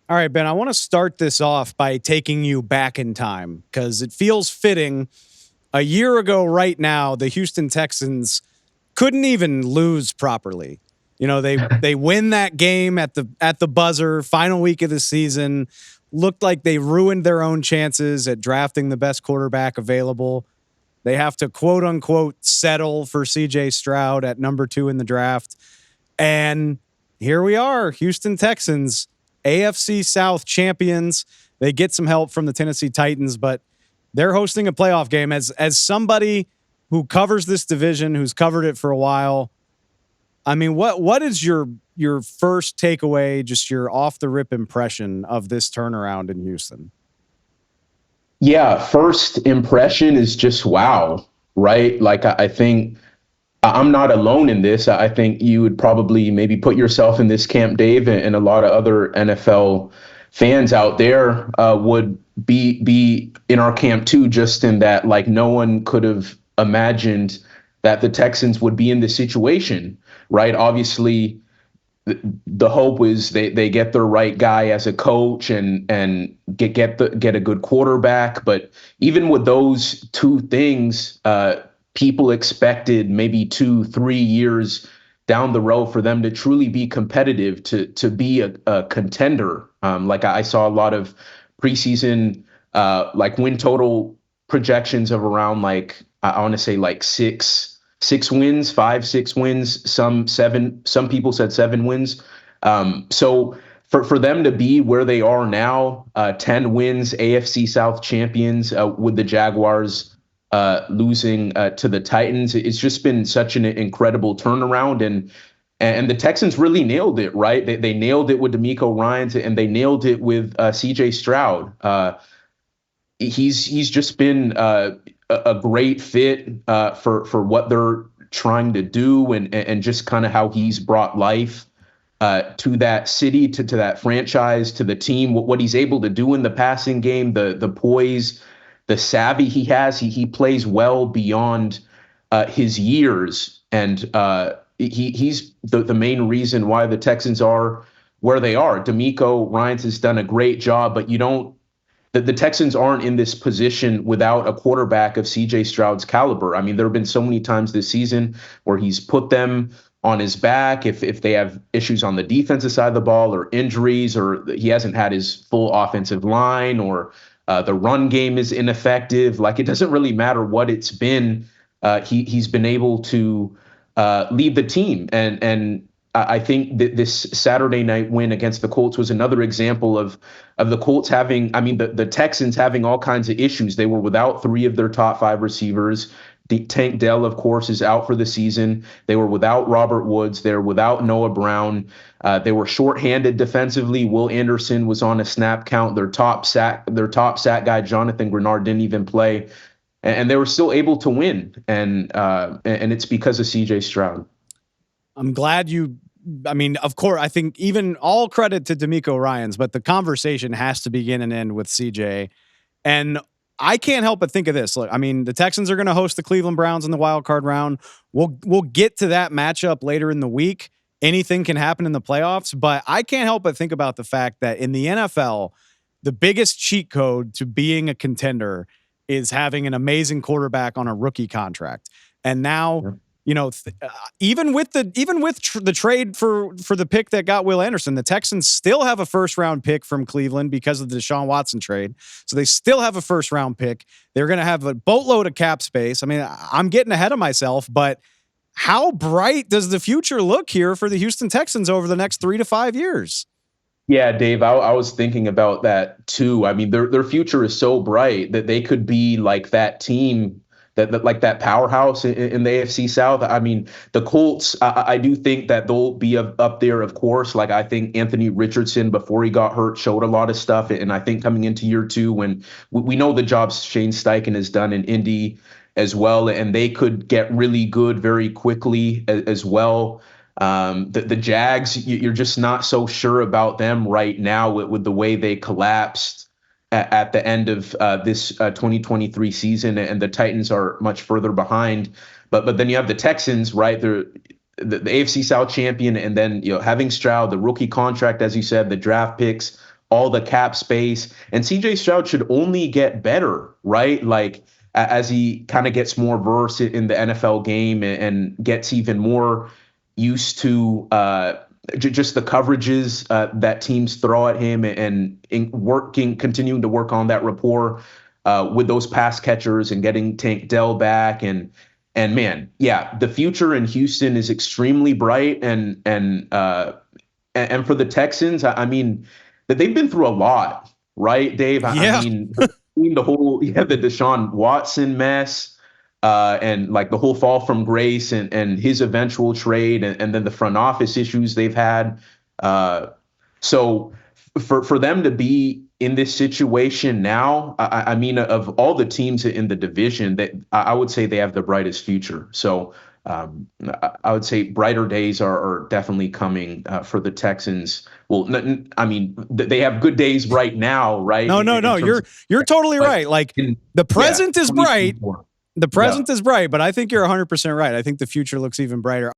All right, Ben, I want to start this off by taking you back in time because it feels fitting. A year ago, right now, the Houston Texans couldn't even lose properly. You know, they win that game at the buzzer, final week of the season. Looked like they ruined their own chances at drafting the best quarterback available. They have to quote unquote settle for CJ Stroud at number 2 in the draft. And here we are, Houston Texans, AFC South champions. They get some help from the Tennessee Titans, but they're hosting a playoff game. As somebody who covers this division, who's covered it for a while, I mean, what is your first takeaway, just your off the rip impression of this turnaround in Houston? Yeah, first impression is just wow, right? Like I think I'm not alone in this. I think you would probably maybe put yourself in this camp, Dave, and a lot of other NFL fans out there would be in our camp too, just in that like no one could have imagined that the Texans would be in this situation, right? Obviously, the hope is they get the right guy as a coach and get a good quarterback. But even with those two things, people expected maybe 2-3 years down the road for them to truly be competitive, to be a contender. Like I saw a lot of preseason like win total projections of around like I want to say like six wins, 5-6 wins, some seven. Some people said 7 wins. So for them to be where they are now, 10 wins, AFC South champions, with the Jaguars losing to the Titans, it's just been such an incredible turnaround. And the Texans really nailed it, right? They nailed it with D'Amico Ryans, and they nailed it with CJ Stroud. He's just been a great fit for what they're trying to do, and just kind of how he's brought life to that city, to that franchise, to the team. What he's able to do in the passing game, the poise, the savvy he has. He plays well beyond his years, and he's the main reason why the Texans are where they are. D'Amico Ryans has done a great job, but you don't. The Texans aren't in this position without a quarterback of CJ Stroud's caliber. I mean, there have been so many times this season where he's put them on his back if they have issues on the defensive side of the ball, or injuries, or he hasn't had his full offensive line, or the run game is ineffective. Like, it doesn't really matter what it's been. He's been able to lead the team. And I think that this Saturday night win against the Colts was another example of the Colts having, I mean, the Texans having all kinds of issues. They were without 3 of their top 5 receivers. Tank Dell, of course, is out for the season. They were without Robert Woods. They're without Noah Brown. They were shorthanded defensively. Will Anderson was on a snap count. Their top sack guy, Jonathan Grenard, didn't even play, and they were still able to win. And it's because of CJ Stroud. I'm glad I mean, of course, I think even all credit to D'Amico Ryans, but the conversation has to begin and end with CJ. And I can't help but think of this. Look, I mean, the Texans are going to host the Cleveland Browns in the wild card round. We'll get to that matchup later in the week. Anything can happen in the playoffs, but I can't help but think about the fact that in the NFL, the biggest cheat code to being a contender is having an amazing quarterback on a rookie contract. And now, Yeah. you know, even with the trade for the pick that got Will Anderson, the Texans still have a first round pick from Cleveland because of the Deshaun Watson trade. So they still have a first round pick. They're going to have a boatload of cap space. I mean, I'm getting ahead of myself, but how bright does the future look here for the Houston Texans over the next 3 to 5 years? Yeah, Dave, I was thinking about that too. I mean, their future is so bright that they could be like that team, that like that powerhouse in the AFC South. I mean, the Colts, I do think that they'll be up there, of course. Like, I think Anthony Richardson, before he got hurt, showed a lot of stuff. And I think coming into year 2, when we know the job Shane Steichen has done in Indy as well, and they could get really good very quickly as well. The Jags, you're just not so sure about them right now with the way they collapsed at the end of this 2023 season, and the Titans are much further behind. But then you have the Texans, right? They're the AFC South champion, and then having Stroud, the rookie contract, as you said, the draft picks, all the cap space, and CJ Stroud should only get better, right? Like as he kind of gets more versed in the NFL game and gets even more used to just the coverages that teams throw at him, and continuing to work on that rapport with those pass catchers and getting Tank Dell back. And man, yeah, the future in Houston is extremely bright. And for the Texans, I mean, that they've been through a lot, right, Dave? Yeah. I mean, the whole the Deshaun Watson mess, and like the whole fall from grace and his eventual trade, and then the front office issues they've had. So for them to be in this situation now, I mean, of all the teams in the division, that I would say they have the brightest future. So I would say brighter days are definitely coming for the Texans. Well, I mean, they have good days right now, right? No. You're totally right. Like the present is bright. The present is bright, but I think you're 100% right. I think the future looks even brighter.